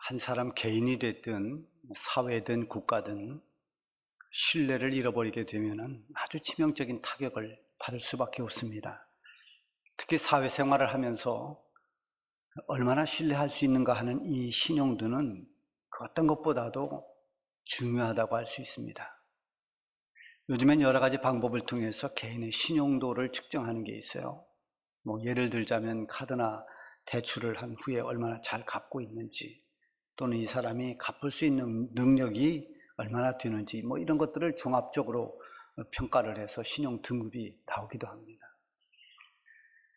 한 사람 개인이 됐든 사회든 국가든 신뢰를 잃어버리게 되면 아주 치명적인 타격을 받을 수밖에 없습니다. 특히 사회생활을 하면서 얼마나 신뢰할 수 있는가 하는 이 신용도는 그 어떤 것보다도 중요하다고 할 수 있습니다. 요즘엔 여러 가지 방법을 통해서 개인의 신용도를 측정하는 게 있어요. 예를 들자면 카드나 대출을 한 후에 얼마나 잘 갚고 있는지, 또는 이 사람이 갚을 수 있는 능력이 얼마나 되는지, 이런 것들을 종합적으로 평가를 해서 신용 등급이 나오기도 합니다.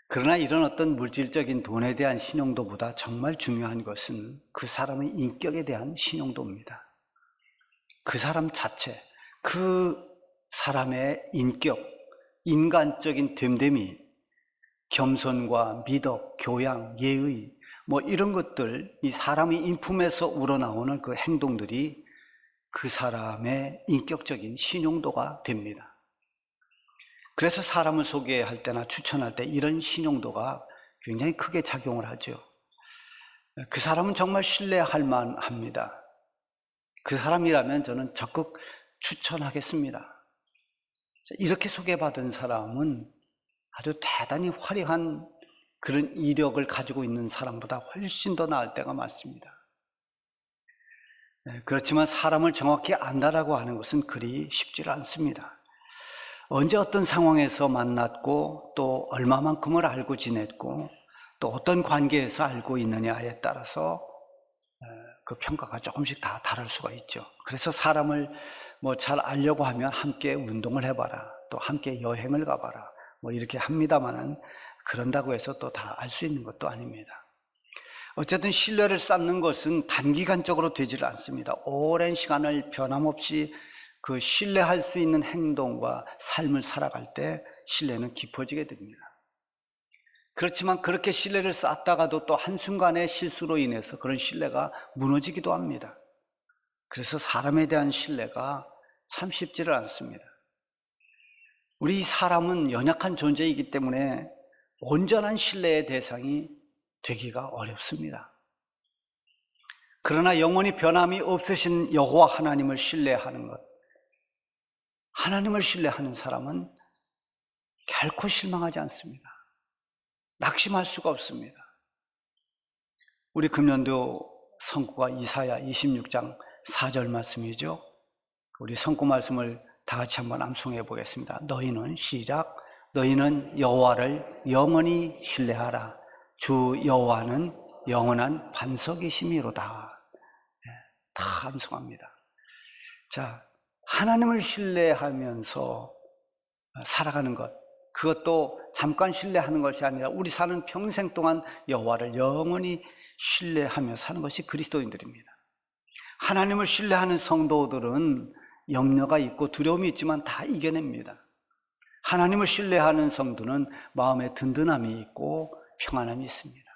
그러나 이런 어떤 물질적인 돈에 대한 신용도보다 정말 중요한 것은 그 사람의 인격에 대한 신용도입니다. 그 사람 자체, 그 사람의 인격, 인간적인 됨됨이, 겸손과 미덕, 교양, 예의, 이런 것들, 이 사람의 인품에서 우러나오는 그 행동들이 그 사람의 인격적인 신용도가 됩니다. 그래서 사람을 소개할 때나 추천할 때 이런 신용도가 굉장히 크게 작용을 하죠. 그 사람은 정말 신뢰할 만합니다. 그 사람이라면 저는 적극 추천하겠습니다. 이렇게 소개받은 사람은 아주 대단히 화려한 그런 이력을 가지고 있는 사람보다 훨씬 더 나을 때가 많습니다. 그렇지만 사람을 정확히 안다라고 하는 것은 그리 쉽지 않습니다. 언제 어떤 상황에서 만났고 또 얼마만큼을 알고 지냈고 또 어떤 관계에서 알고 있느냐에 따라서 그 평가가 조금씩 다 다를 수가 있죠. 그래서 사람을 잘 알려고 하면 함께 운동을 해봐라, 또 함께 여행을 가봐라, 이렇게 합니다만은 그런다고 해서 또 다 알 수 있는 것도 아닙니다. 어쨌든 신뢰를 쌓는 것은 단기간적으로 되지를 않습니다. 오랜 시간을 변함없이 그 신뢰할 수 있는 행동과 삶을 살아갈 때 신뢰는 깊어지게 됩니다. 그렇지만 그렇게 신뢰를 쌓다가도 또 한순간의 실수로 인해서 그런 신뢰가 무너지기도 합니다. 그래서 사람에 대한 신뢰가 참 쉽지를 않습니다. 우리 사람은 연약한 존재이기 때문에 온전한 신뢰의 대상이 되기가 어렵습니다. 그러나 영원히 변함이 없으신 여호와 하나님을 신뢰하는 것, 하나님을 신뢰하는 사람은 결코 실망하지 않습니다. 낙심할 수가 없습니다. 우리 금년도 성구가 이사야 26장 4절 말씀이죠. 우리 성구 말씀을 다 같이 한번 암송해 보겠습니다. 너희는 시작, 너희는 여호와를 영원히 신뢰하라. 주 여호와는 영원한 반석이심이로다. 다 암송합니다. 자, 하나님을 신뢰하면서 살아가는 것, 그것도 잠깐 신뢰하는 것이 아니라 우리 사는 평생 동안 여호와를 영원히 신뢰하며 사는 것이 그리스도인들입니다. 하나님을 신뢰하는 성도들은 염려가 있고 두려움이 있지만 다 이겨냅니다. 하나님을 신뢰하는 성도는 마음에 든든함이 있고 평안함이 있습니다.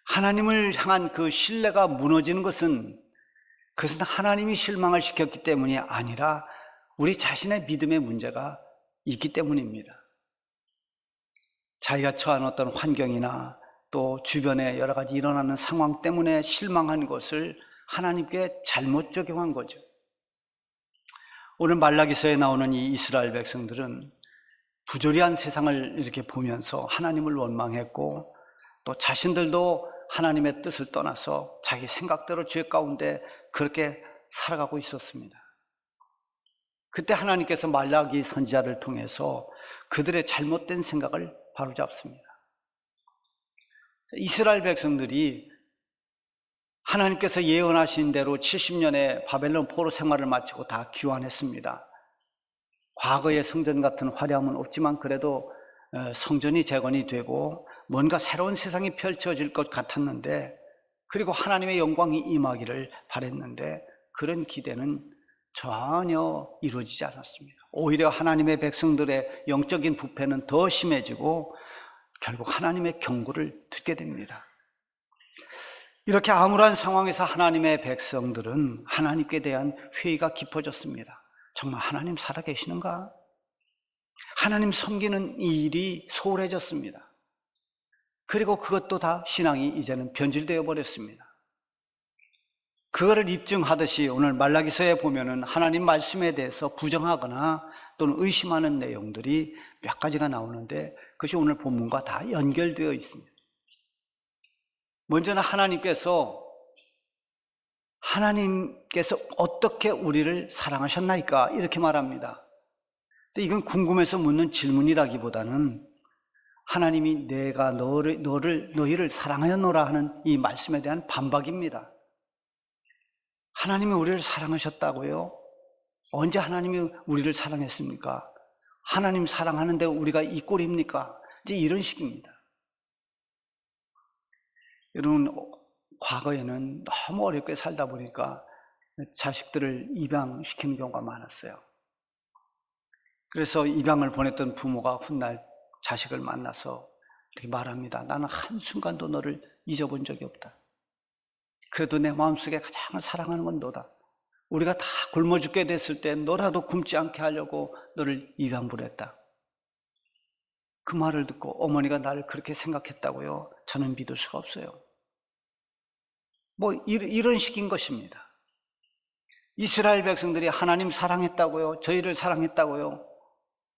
하나님을 향한 그 신뢰가 무너지는 것은 그것은 하나님이 실망을 시켰기 때문이 아니라 우리 자신의 믿음의 문제가 있기 때문입니다. 자기가 처한 어떤 환경이나 또 주변에 여러 가지 일어나는 상황 때문에 실망한 것을 하나님께 잘못 적용한 거죠. 오늘 말라기서에 나오는 이 이스라엘 백성들은 부조리한 세상을 이렇게 보면서 하나님을 원망했고 또 자신들도 하나님의 뜻을 떠나서 자기 생각대로 죄 가운데 그렇게 살아가고 있었습니다. 그때 하나님께서 말라기 선지자를 통해서 그들의 잘못된 생각을 바로잡습니다. 이스라엘 백성들이 하나님께서 예언하신 대로 70년의 바벨론 포로 생활을 마치고 다 귀환했습니다. 과거의 성전 같은 화려함은 없지만 그래도 성전이 재건이 되고 뭔가 새로운 세상이 펼쳐질 것 같았는데, 그리고 하나님의 영광이 임하기를 바랬는데 그런 기대는 전혀 이루어지지 않았습니다. 오히려 하나님의 백성들의 영적인 부패는 더 심해지고 결국 하나님의 경고를 듣게 됩니다. 이렇게 암울한 상황에서 하나님의 백성들은 하나님께 대한 회의가 깊어졌습니다. 정말 하나님 살아계시는가? 하나님 섬기는 이 일이 소홀해졌습니다. 그리고 그것도 다 신앙이 이제는 변질되어 버렸습니다. 그거를 입증하듯이 오늘 말라기서에 보면은 하나님 말씀에 대해서 부정하거나 또는 의심하는 내용들이 몇 가지가 나오는데 그것이 오늘 본문과 다 연결되어 있습니다. 먼저는 하나님께서 어떻게 우리를 사랑하셨나이까 이렇게 말합니다. 근데 이건 궁금해서 묻는 질문이라기보다는 하나님이 내가 너희를 사랑하였노라 하는 이 말씀에 대한 반박입니다. 하나님이 우리를 사랑하셨다고요? 언제 하나님이 우리를 사랑했습니까? 하나님 사랑하는데 우리가 이 꼴입니까? 이제 이런 식입니다. 여러분, 과거에는 너무 어렵게 살다 보니까 자식들을 입양시키는 경우가 많았어요. 그래서 입양을 보냈던 부모가 훗날 자식을 만나서 이렇게 말합니다. 나는 한순간도 너를 잊어본 적이 없다. 그래도 내 마음속에 가장 사랑하는 건 너다. 우리가 다 굶어 죽게 됐을 때 너라도 굶지 않게 하려고 너를 입양 보냈다. 그 말을 듣고 어머니가 나를 그렇게 생각했다고요? 저는 믿을 수가 없어요. 이런 식인 것입니다. 이스라엘 백성들이 하나님 사랑했다고요? 저희를 사랑했다고요?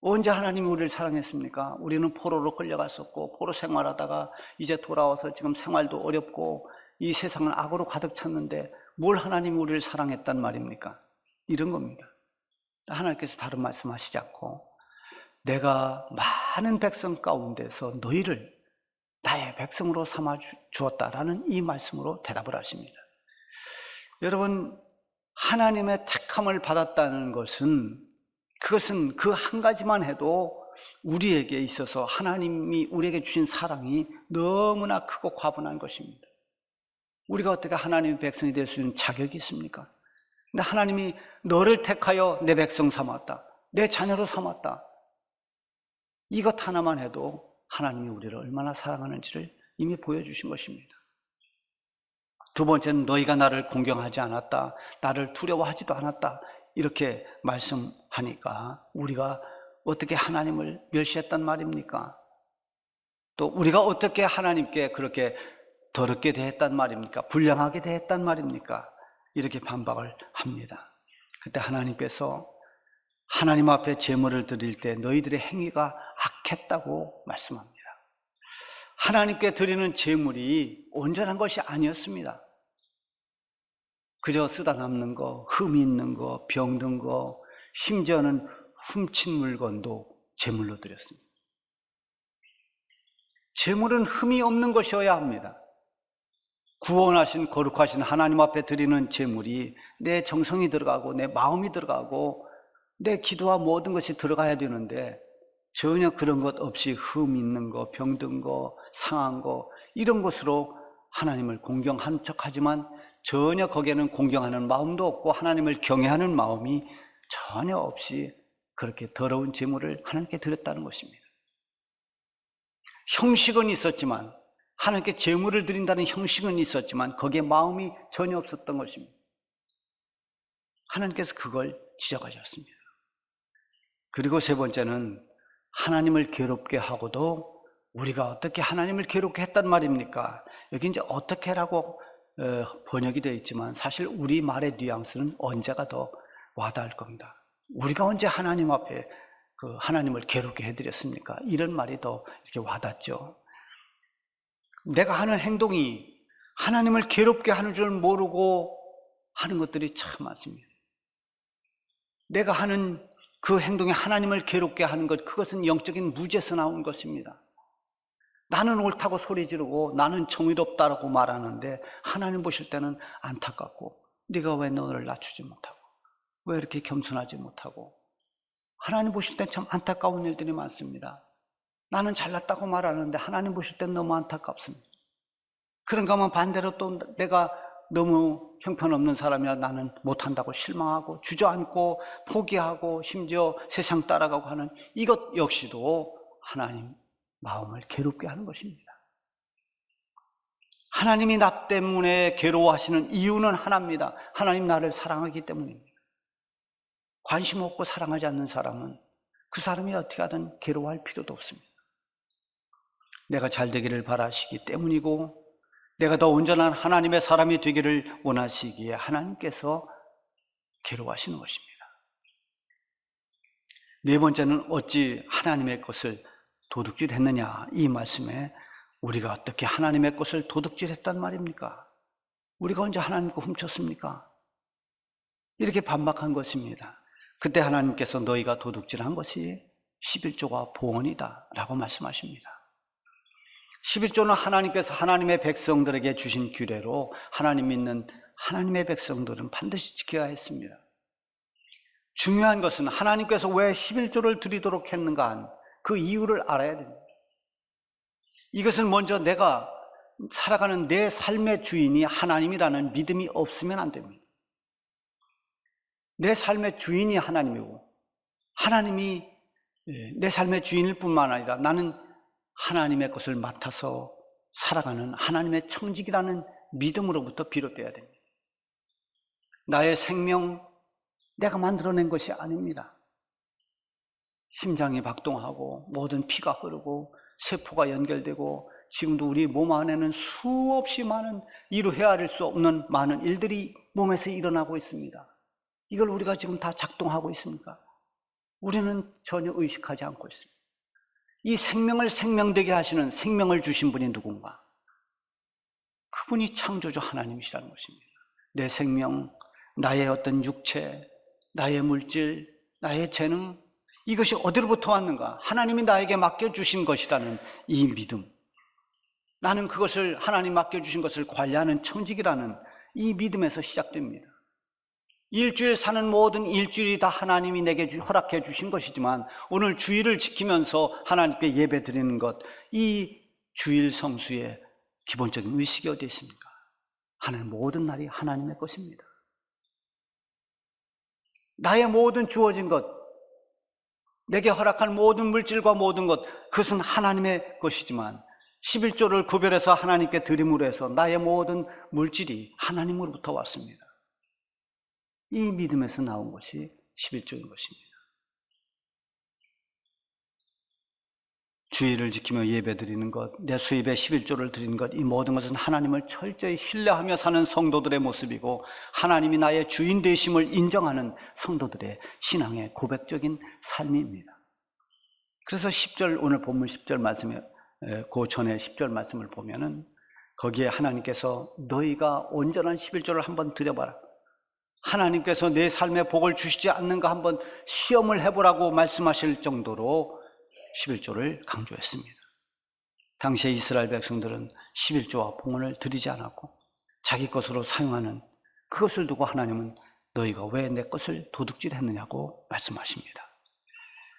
언제 하나님이 우리를 사랑했습니까? 우리는 포로로 끌려갔었고 포로 생활하다가 이제 돌아와서 지금 생활도 어렵고 이 세상은 악으로 가득 찼는데 뭘 하나님이 우리를 사랑했단 말입니까? 이런 겁니다. 하나님께서 다른 말씀하시지 않고 내가 많은 백성 가운데서 너희를 나의 백성으로 삼아 주었다라는 이 말씀으로 대답을 하십니다. 여러분, 하나님의 택함을 받았다는 것은 그것은 그 한 가지만 해도 우리에게 있어서 하나님이 우리에게 주신 사랑이 너무나 크고 과분한 것입니다. 우리가 어떻게 하나님의 백성이 될 수 있는 자격이 있습니까? 근데 하나님이 너를 택하여 내 백성 삼았다, 내 자녀로 삼았다. 이것 하나만 해도 하나님이 우리를 얼마나 사랑하는지를 이미 보여주신 것입니다. 두 번째는 너희가 나를 공경하지 않았다, 나를 두려워하지도 않았다, 이렇게 말씀하니까 우리가 어떻게 하나님을 멸시했단 말입니까? 또 우리가 어떻게 하나님께 그렇게 더럽게 대했단 말입니까? 불량하게 대했단 말입니까? 이렇게 반박을 합니다. 그때 하나님께서 하나님 앞에 제물을 드릴 때 너희들의 행위가 악했다고 말씀합니다. 하나님께 드리는 제물이 온전한 것이 아니었습니다. 그저 쓰다 남는 거, 흠이 있는 거, 병든 거, 심지어는 훔친 물건도 제물로 드렸습니다. 제물은 흠이 없는 것이어야 합니다. 구원하신 거룩하신 하나님 앞에 드리는 제물이 내 정성이 들어가고 내 마음이 들어가고 내 기도와 모든 것이 들어가야 되는데 전혀 그런 것 없이 흠 있는 거, 병든 거, 상한 거 이런 것으로 하나님을 공경하는 척하지만 전혀 거기에는 공경하는 마음도 없고 하나님을 경외하는 마음이 전혀 없이 그렇게 더러운 제물을 하나님께 드렸다는 것입니다. 형식은 있었지만, 하나님께 제물을 드린다는 형식은 있었지만 거기에 마음이 전혀 없었던 것입니다. 하나님께서 그걸 지적하셨습니다. 그리고 세 번째는 하나님을 괴롭게 하고도 우리가 어떻게 하나님을 괴롭게 했단 말입니까? 여기 이제 어떻게라고 번역이 되어 있지만 사실 우리 말의 뉘앙스는 언제가 더 와닿을 겁니다. 우리가 언제 하나님 앞에 하나님을 괴롭게 해드렸습니까? 이런 말이 더 이렇게 와닿죠. 내가 하는 행동이 하나님을 괴롭게 하는 줄 모르고 하는 것들이 참 많습니다. 내가 하는 그 행동이 하나님을 괴롭게 하는 것, 그것은 영적인 무지에서 나온 것입니다. 나는 옳다고 소리 지르고 나는 정의롭다라고 말하는데 하나님 보실 때는 안타깝고, 네가 왜 너를 낮추지 못하고 왜 이렇게 겸손하지 못하고, 하나님 보실 때 참 안타까운 일들이 많습니다. 나는 잘났다고 말하는데 하나님 보실 땐 너무 안타깝습니다. 그런가 하면 반대로 또 내가 너무 형편없는 사람이라 나는 못한다고 실망하고 주저앉고 포기하고 심지어 세상 따라가고 하는 이것 역시도 하나님 마음을 괴롭게 하는 것입니다. 하나님이 나 때문에 괴로워하시는 이유는 하나입니다. 하나님 나를 사랑하기 때문입니다. 관심 없고 사랑하지 않는 사람은 그 사람이 어떻게 하든 괴로워할 필요도 없습니다. 내가 잘 되기를 바라시기 때문이고 내가 더 온전한 하나님의 사람이 되기를 원하시기에 하나님께서 괴로워하시는 것입니다. 네 번째는 어찌 하나님의 것을 도둑질했느냐, 이 말씀에 우리가 어떻게 하나님의 것을 도둑질했단 말입니까? 우리가 언제 하나님 거 훔쳤습니까? 이렇게 반박한 것입니다. 그때 하나님께서 너희가 도둑질한 것이 11조가 봉헌이다 라고 말씀하십니다. 11조는 하나님께서 하나님의 백성들에게 주신 규례로 하나님 믿는 하나님의 백성들은 반드시 지켜야 했습니다. 중요한 것은 하나님께서 왜 11조를 드리도록 했는가 한 그 이유를 알아야 됩니다. 이것은 먼저 내가 살아가는 내 삶의 주인이 하나님이라는 믿음이 없으면 안 됩니다. 내 삶의 주인이 하나님이고 하나님이 내 삶의 주인일 뿐만 아니라 나는 하나님의 것을 맡아서 살아가는 하나님의 청직이라는 믿음으로부터 비롯되어야 됩니다. 나의 생명 내가 만들어낸 것이 아닙니다. 심장이 박동하고 모든 피가 흐르고 세포가 연결되고 지금도 우리 몸 안에는 수없이 많은 이루 헤아릴 수 없는 많은 일들이 몸에서 일어나고 있습니다. 이걸 우리가 지금 다 작동하고 있습니까? 우리는 전혀 의식하지 않고 있습니다. 이 생명을 생명되게 하시는 생명을 주신 분이 누군가? 그분이 창조주 하나님이시라는 것입니다. 내 생명, 나의 어떤 육체, 나의 물질, 나의 재능, 이것이 어디로부터 왔는가? 하나님이 나에게 맡겨주신 것이라는 이 믿음, 나는 그것을 하나님 맡겨주신 것을 관리하는 청직이라는 이 믿음에서 시작됩니다. 일주일 사는 모든 일주일이 다 하나님이 내게 허락해 주신 것이지만 오늘 주일을 지키면서 하나님께 예배 드리는 것, 이 주일 성수의 기본적인 의식이 어디에 있습니까? 하나님 모든 날이 하나님의 것입니다. 나의 모든 주어진 것, 내게 허락한 모든 물질과 모든 것, 그것은 하나님의 것이지만 11조를 구별해서 하나님께 드림으로 해서 나의 모든 물질이 하나님으로부터 왔습니다. 이 믿음에서 나온 것이 11조인 것입니다. 주일을 지키며 예배드리는 것, 내 수입에 11조를 드리는 것, 이 모든 것은 하나님을 철저히 신뢰하며 사는 성도들의 모습이고 하나님이 나의 주인 되심을 인정하는 성도들의 신앙의 고백적인 삶입니다. 그래서 10절, 오늘 본문 10절 말씀에, 그 전에 10절 말씀을 보면은 거기에 하나님께서 너희가 온전한 11조를 한번 드려봐라, 하나님께서 내 삶에 복을 주시지 않는가 한번 시험을 해보라고 말씀하실 정도로 11조를 강조했습니다. 당시에 이스라엘 백성들은 11조와 봉헌을 드리지 않았고 자기 것으로 사용하는 그것을 두고 하나님은 너희가 왜 내 것을 도둑질했느냐고 말씀하십니다.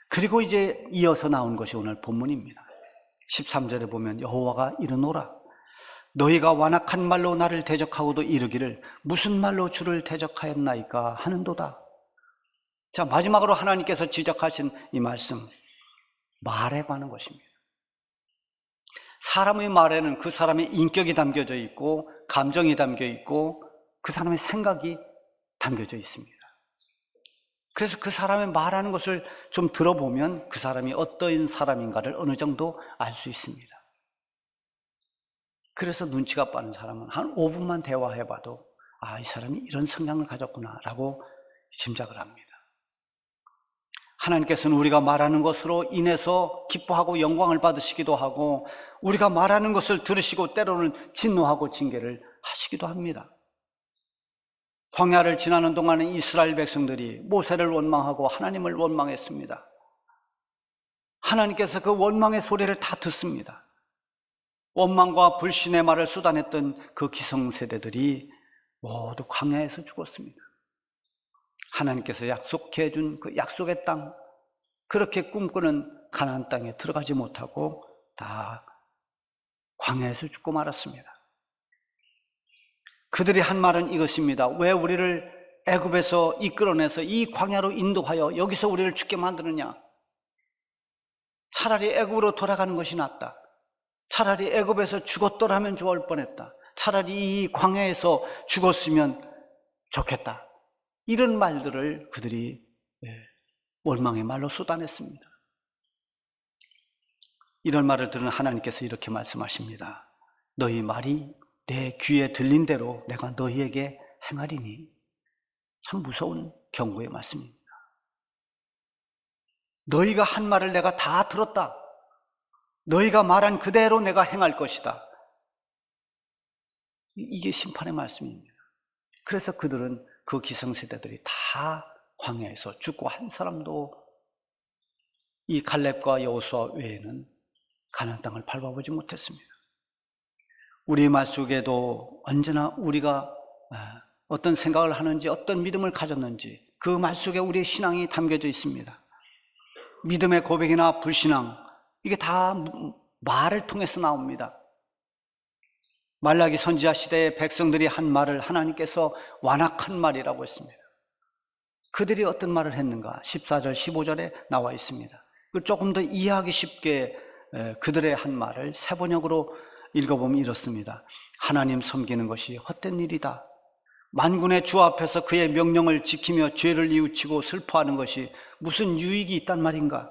그리고 이제 이어서 나온 것이 오늘 본문입니다. 13절에 보면 여호와가 이르노라, 너희가 완악한 말로 나를 대적하고도 이르기를 무슨 말로 주를 대적하였나이까 하는도다. 자, 마지막으로 하나님께서 지적하신 이 말씀, 말에 관한 것입니다. 사람의 말에는 그 사람의 인격이 담겨져 있고 감정이 담겨 있고 그 사람의 생각이 담겨져 있습니다. 그래서 그 사람의 말하는 것을 좀 들어보면 그 사람이 어떤 사람인가를 어느 정도 알 수 있습니다. 그래서 눈치가 빠른 사람은 한 5분만 대화해봐도 아, 이 사람이 이런 성향을 가졌구나 라고 짐작을 합니다. 하나님께서는 우리가 말하는 것으로 인해서 기뻐하고 영광을 받으시기도 하고 우리가 말하는 것을 들으시고 때로는 진노하고 징계를 하시기도 합니다. 광야를 지나는 동안에 이스라엘 백성들이 모세를 원망하고 하나님을 원망했습니다. 하나님께서 그 원망의 소리를 다 듣습니다. 원망과 불신의 말을 쏟아냈던 그 기성세대들이 모두 광야에서 죽었습니다. 하나님께서 약속해 준 그 약속의 땅, 그렇게 꿈꾸는 가나안 땅에 들어가지 못하고 다 광야에서 죽고 말았습니다. 그들이 한 말은 이것입니다. 왜 우리를 애굽에서 이끌어내서 이 광야로 인도하여 여기서 우리를 죽게 만드느냐? 차라리 애굽으로 돌아가는 것이 낫다. 차라리 애굽에서 죽었더라면 좋을 뻔했다. 차라리 이 광야에서 죽었으면 좋겠다. 이런 말들을 그들이 원망의 말로 쏟아냈습니다. 이런 말을 들은 하나님께서 이렇게 말씀하십니다. 너희 말이 내 귀에 들린 대로 내가 너희에게 행하리니. 참 무서운 경고의 말씀입니다. 너희가 한 말을 내가 다 들었다. 너희가 말한 그대로 내가 행할 것이다. 이게 심판의 말씀입니다. 그래서 그들은 그 기성세대들이 다 광야에서 죽고 한 사람도 이 갈렙과 여호수아 외에는 가나안 땅을 밟아보지 못했습니다. 우리 말 속에도 언제나 우리가 어떤 생각을 하는지, 어떤 믿음을 가졌는지 그 말 속에 우리의 신앙이 담겨져 있습니다. 믿음의 고백이나 불신앙, 이게 다 말을 통해서 나옵니다. 말라기 선지자 시대의 백성들이 한 말을 하나님께서 완악한 말이라고 했습니다. 그들이 어떤 말을 했는가? 14절, 15절에 나와 있습니다. 조금 더 이해하기 쉽게 그들의 한 말을 세번역으로 읽어보면 이렇습니다. 하나님 섬기는 것이 헛된 일이다. 만군의 주 앞에서 그의 명령을 지키며 죄를 뉘우치고 슬퍼하는 것이 무슨 유익이 있단 말인가?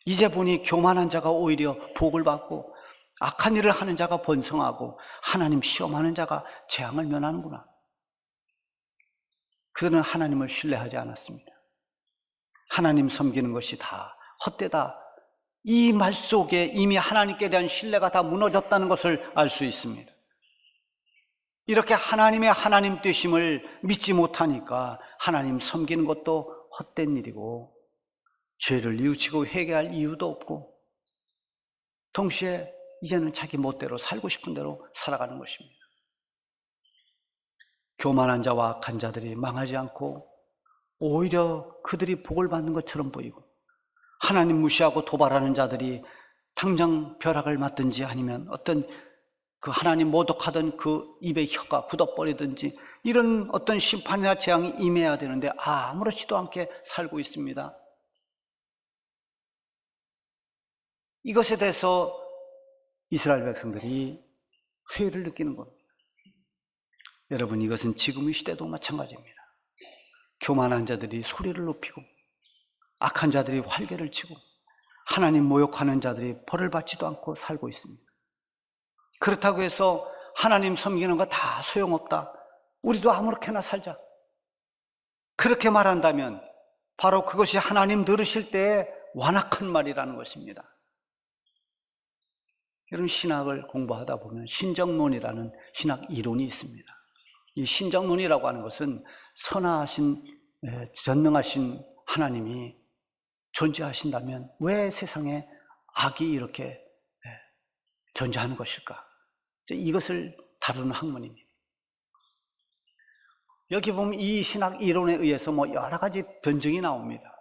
이제 보니 교만한 자가 오히려 복을 받고 악한 일을 하는 자가 번성하고 하나님 시험하는 자가 재앙을 면하는구나. 그들은 하나님을 신뢰하지 않았습니다. 하나님 섬기는 것이 다 헛되다. 이 말 속에 이미 하나님께 대한 신뢰가 다 무너졌다는 것을 알 수 있습니다. 이렇게 하나님의 하나님 되심을 믿지 못하니까 하나님 섬기는 것도 헛된 일이고 죄를 뉘우치고 회개할 이유도 없고 동시에 이제는 자기 멋대로 살고 싶은 대로 살아가는 것입니다. 교만한 자와 악한 자들이 망하지 않고 오히려 그들이 복을 받는 것처럼 보이고 하나님 무시하고 도발하는 자들이 당장 벼락을 맞든지 아니면 어떤 그 하나님 모독하던 그 입의 혀가 굳어버리든지 이런 어떤 심판이나 재앙이 임해야 되는데 아무렇지도 않게 살고 있습니다. 이것에 대해서 이스라엘 백성들이 회의를 느끼는 겁니다. 여러분, 이것은 지금의 시대도 마찬가지입니다. 교만한 자들이 소리를 높이고 악한 자들이 활개를 치고 하나님 모욕하는 자들이 벌을 받지도 않고 살고 있습니다. 그렇다고 해서 하나님 섬기는 거 다 소용없다. 우리도 아무렇게나 살자. 그렇게 말한다면 바로 그것이 하나님 들으실 때의 완악한 말이라는 것입니다. 여러분, 신학을 공부하다 보면 신정론이라는 신학 이론이 있습니다. 이 신정론이라고 하는 것은 선하신 전능하신 하나님이 존재하신다면 왜 세상에 악이 이렇게 존재하는 것일까? 이것을 다루는 학문입니다. 여기 보면 이 신학 이론에 의해서 여러 가지 변증이 나옵니다.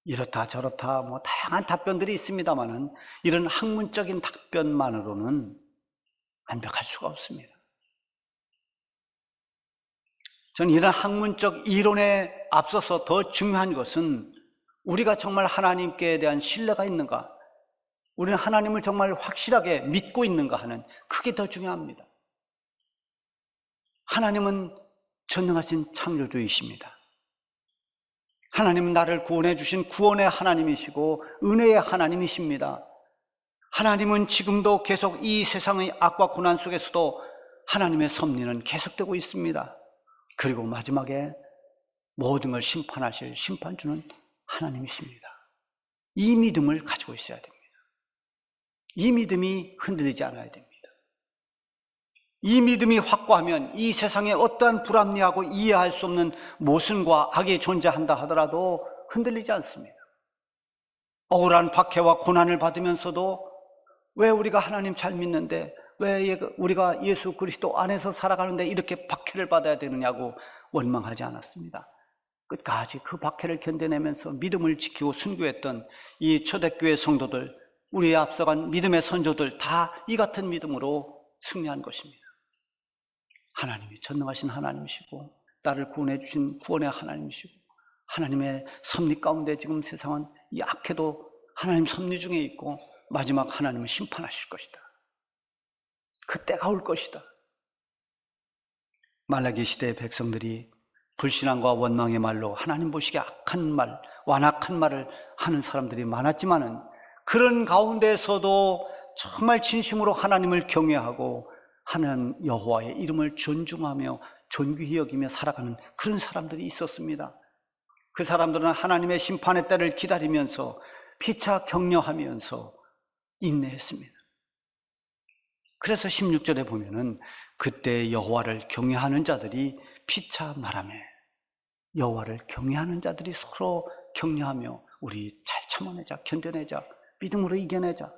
이렇다 저렇다 다양한 답변들이 있습니다만은 이런 학문적인 답변만으로는 완벽할 수가 없습니다. 저는 이런 학문적 이론에 앞서서 더 중요한 것은 우리가 정말 하나님께 대한 신뢰가 있는가, 우리는 하나님을 정말 확실하게 믿고 있는가 하는 그게 더 중요합니다. 하나님은 전능하신 창조주이십니다. 하나님은 나를 구원해 주신 구원의 하나님이시고 은혜의 하나님이십니다. 하나님은 지금도 계속 이 세상의 악과 고난 속에서도 하나님의 섭리는 계속되고 있습니다. 그리고 마지막에 모든 걸 심판하실 심판주는 하나님이십니다. 이 믿음을 가지고 있어야 됩니다. 이 믿음이 흔들리지 않아야 됩니다. 이 믿음이 확고하면 이 세상에 어떠한 불합리하고 이해할 수 없는 모순과 악이 존재한다 하더라도 흔들리지 않습니다. 억울한 박해와 고난을 받으면서도 왜 우리가 하나님 잘 믿는데 왜 우리가 예수 그리스도 안에서 살아가는데 이렇게 박해를 받아야 되느냐고 원망하지 않았습니다. 끝까지 그 박해를 견뎌내면서 믿음을 지키고 순교했던 이 초대교회 성도들, 우리의 앞서간 믿음의 선조들 다 이 같은 믿음으로 승리한 것입니다. 하나님이 전능하신 하나님이시고 나를 구원해 주신 구원의 하나님이시고 하나님의 섭리 가운데 지금 세상은 이 악해도 하나님 섭리 중에 있고 마지막 하나님은 심판하실 것이다. 그때가 올 것이다. 말라기 시대의 백성들이 불신앙과 원망의 말로 하나님 보시기에 악한 말, 완악한 말을 하는 사람들이 많았지만은 그런 가운데서도 정말 진심으로 하나님을 경외하고 하나님 여호와의 이름을 존중하며 존귀히 여기며 살아가는 그런 사람들이 있었습니다. 그 사람들은 하나님의 심판의 때를 기다리면서 피차 격려하면서 인내했습니다. 그래서 16절에 보면은 그때 여호와를 경외하는 자들이 피차 말하며, 여호와를 경외하는 자들이 서로 격려하며 우리 잘 참아내자, 견뎌내자, 믿음으로 이겨내자.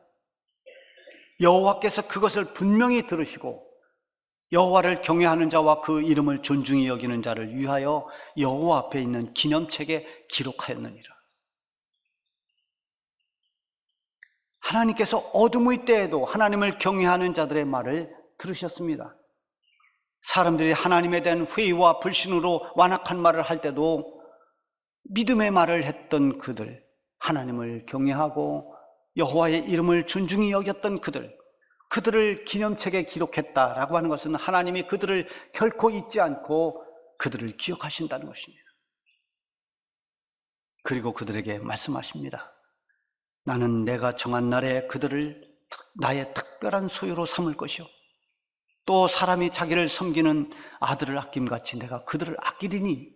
여호와께서 그것을 분명히 들으시고 여호와를 경외하는 자와 그 이름을 존중히 여기는 자를 위하여 여호와 앞에 있는 기념책에 기록하였느니라. 하나님께서 어둠의 때에도 하나님을 경외하는 자들의 말을 들으셨습니다. 사람들이 하나님에 대한 회의와 불신으로 완악한 말을 할 때도 믿음의 말을 했던 그들, 하나님을 경외하고 여호와의 이름을 존중히 여겼던 그들을 기념책에 기록했다라고 하는 것은 하나님이 그들을 결코 잊지 않고 그들을 기억하신다는 것입니다. 그리고 그들에게 말씀하십니다. 나는 내가 정한 날에 그들을 나의 특별한 소유로 삼을 것이요, 또 사람이 자기를 섬기는 아들을 아낌같이 내가 그들을 아끼리니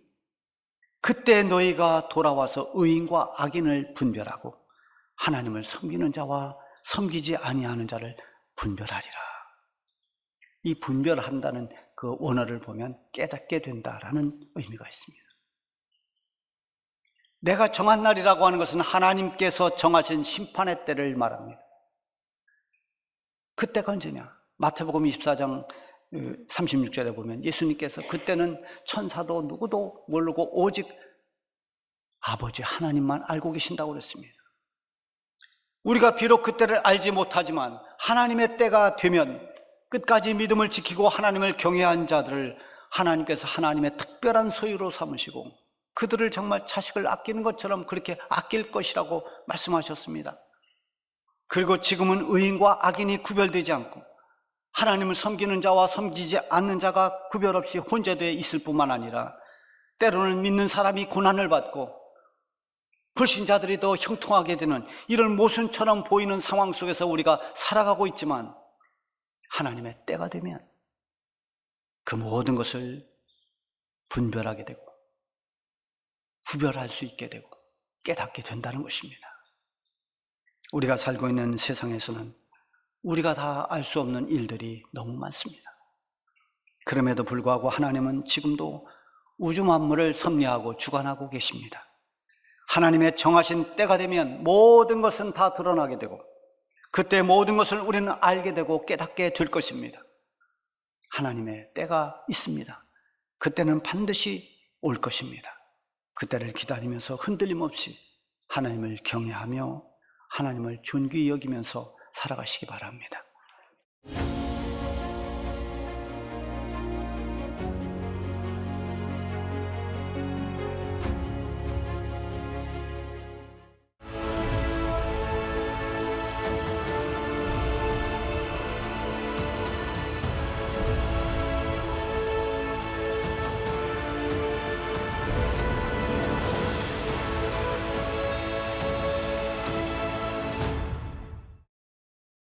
그때 너희가 돌아와서 의인과 악인을 분별하고 하나님을 섬기는 자와 섬기지 아니하는 자를 분별하리라. 이 분별한다는 그 원어를 보면 깨닫게 된다라는 의미가 있습니다. 내가 정한 날이라고 하는 것은 하나님께서 정하신 심판의 때를 말합니다. 그때가 언제냐? 마태복음 24장 36절에 보면 예수님께서 그때는 천사도 누구도 모르고 오직 아버지 하나님만 알고 계신다고 그랬습니다. 우리가 비록 그때를 알지 못하지만 하나님의 때가 되면 끝까지 믿음을 지키고 하나님을 경외한 자들을 하나님께서 하나님의 특별한 소유로 삼으시고 그들을 정말 자식을 아끼는 것처럼 그렇게 아낄 것이라고 말씀하셨습니다. 그리고 지금은 의인과 악인이 구별되지 않고 하나님을 섬기는 자와 섬기지 않는 자가 구별 없이 혼재되어 있을 뿐만 아니라 때로는 믿는 사람이 고난을 받고 불신자들이 더 형통하게 되는 이런 모순처럼 보이는 상황 속에서 우리가 살아가고 있지만 하나님의 때가 되면 그 모든 것을 분별하게 되고 구별할 수 있게 되고 깨닫게 된다는 것입니다. 우리가 살고 있는 세상에서는 우리가 다 알 수 없는 일들이 너무 많습니다. 그럼에도 불구하고 하나님은 지금도 우주 만물을 섭리하고 주관하고 계십니다. 하나님의 정하신 때가 되면 모든 것은 다 드러나게 되고 그때 모든 것을 우리는 알게 되고 깨닫게 될 것입니다. 하나님의 때가 있습니다. 그때는 반드시 올 것입니다. 그때를 기다리면서 흔들림 없이 하나님을 경외하며 하나님을 존귀히 여기면서 살아가시기 바랍니다.